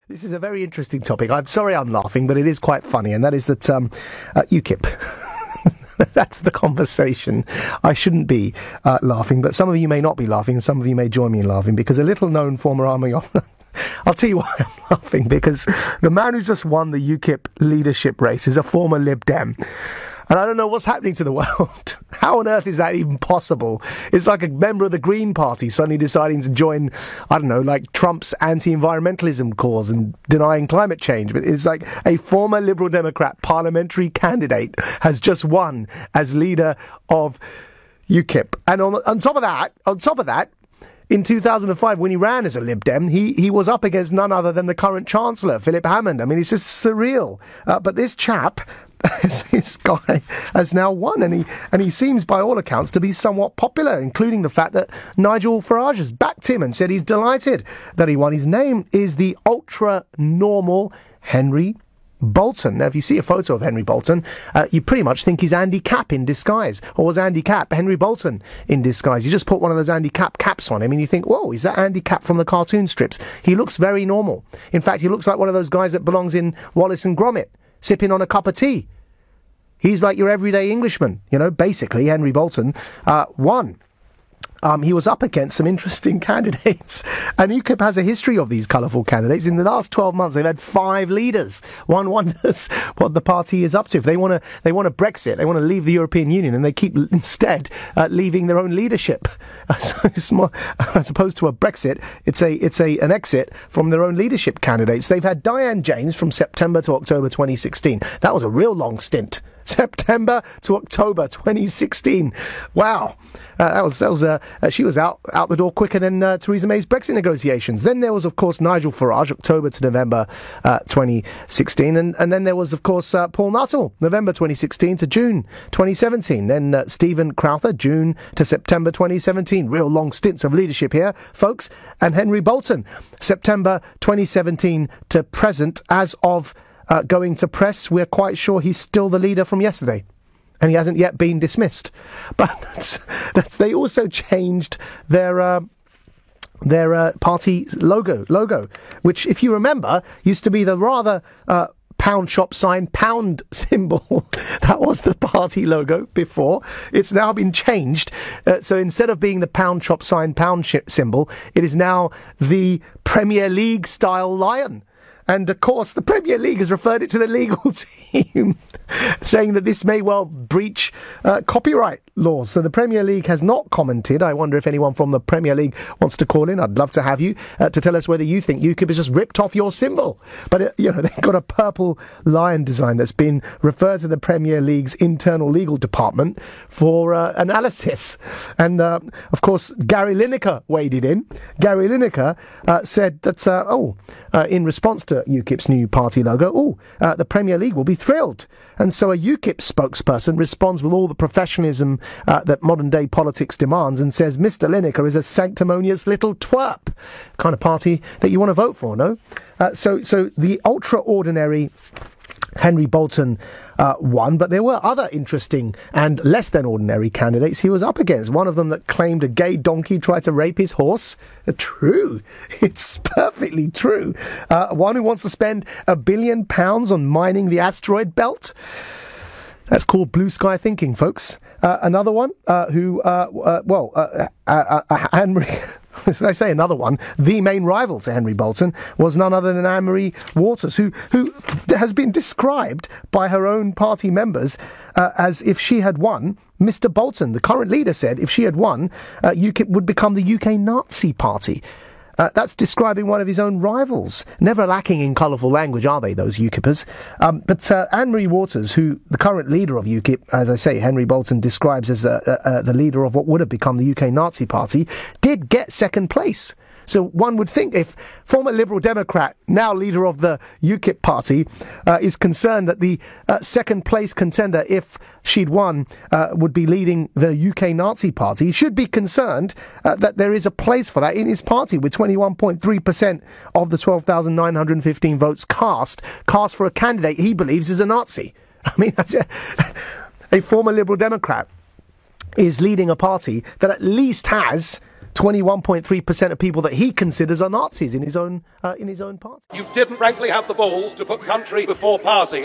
This is a very interesting topic. I'm sorry I'm laughing, but it is quite funny, and that is that UKIP. That's the conversation. I shouldn't be laughing, but some of you may not be laughing, and some of you may join me in laughing, because a little-known former army officer... I'll tell you why I'm laughing, because the man who just won the UKIP leadership race is a former Lib Dem. And I don't know what's happening to the world. How on earth is that even possible? It's like a member of the Green Party suddenly deciding to join, I don't know, like Trump's anti-environmentalism cause and denying climate change. But it's like a former Liberal Democrat parliamentary candidate has just won as leader of UKIP. And on top of that, in 2005, when he ran as a Lib Dem, he was up against none other than the current Chancellor, Philip Hammond. I mean, it's just surreal. But this chap, this guy, has now won, and he seems, by all accounts, to be somewhat popular, including the fact that Nigel Farage has backed him and said he's delighted that he won. His name is the ultra-normal Henry Bolton. Now, if you see a photo of Henry Bolton, you pretty much think he's Andy Capp in disguise. Or was Andy Capp Henry Bolton in disguise? You just put one of those Andy Capp caps on him and you think, whoa, is that Andy Capp from the cartoon strips? He looks very normal. In fact, he looks like one of those guys that belongs in Wallace and Gromit, sipping on a cup of tea. He's like your everyday Englishman. You know, basically, Henry Bolton won. He was up against some interesting candidates, and UKIP has a history of these colourful candidates. In the last 12 months, they've had 5 leaders. One wonders what the party is up to. If they want to Brexit, they want to leave the European Union, and they keep instead leaving their own leadership. So it's more, as opposed to a Brexit, it's an exit from their own leadership candidates. They've had Diane James from September to October 2016. That was a real long stint. September to October 2016. Wow. She was out the door quicker than Theresa May's Brexit negotiations. Then there was, of course, Nigel Farage, October to November 2016. And then there was, of course, Paul Nuttall, November 2016 to June 2017. Then Stephen Crowther, June to September 2017. Real long stints of leadership here, folks. And Henry Bolton, September 2017 to present. As of going to press, we're quite sure he's still the leader from yesterday. And he hasn't yet been dismissed. But they also changed their party logo, which, if you remember, used to be the rather pound shop sign, pound symbol. That was the party logo before. It's now been changed. So instead of being the pound shop sign, pound symbol, it is now the Premier League style lion. And, of course, the Premier League has referred it to the legal team, saying that this may well breach copyright laws. So the Premier League has not commented. I wonder if anyone from the Premier League wants to call in. I'd love to have you to tell us whether you think UKIP has just ripped off your symbol. But, they've got a purple lion design that's been referred to the Premier League's internal legal department for analysis. And, of course, Gary Lineker waded in. Gary Lineker said that, in response to UKIP's new party logo, the Premier League will be thrilled. And so a UKIP spokesperson responds with all the professionalism that modern-day politics demands and says Mr. Lineker is a sanctimonious little twerp. Kind of party that you want to vote for, no? So the ultra-ordinary Henry Bolton won, but there were other interesting and less than ordinary candidates he was up against. One of them that claimed a gay donkey tried to rape his horse. True. It's perfectly true. One who wants to spend £1 billion on mining the asteroid belt. That's called blue sky thinking, folks. Another one Henry... I say another one, the main rival to Henry Bolton was none other than Anne-Marie Waters, who has been described by her own party members as if she had won. Mr. Bolton, the current leader, said if she had won, UKIP would become the UK Nazi Party. That's describing one of his own rivals. Never lacking in colourful language, are they, those UKIPers? But Anne-Marie Waters, who the current leader of UKIP, as I say, Henry Bolton describes as the leader of what would have become the UK Nazi Party, did get second place. So one would think if former Liberal Democrat, now leader of the UKIP party, is concerned that the second place contender, if she'd won, would be leading the UK Nazi Party, he should be concerned that there is a place for that in his party, with 21.3% of the 12,915 votes cast for a candidate he believes is a Nazi. I mean, that's a former Liberal Democrat is leading a party that at least has 21.3% of people that he considers are Nazis in his own party. You didn't, frankly, have the balls to put country before party.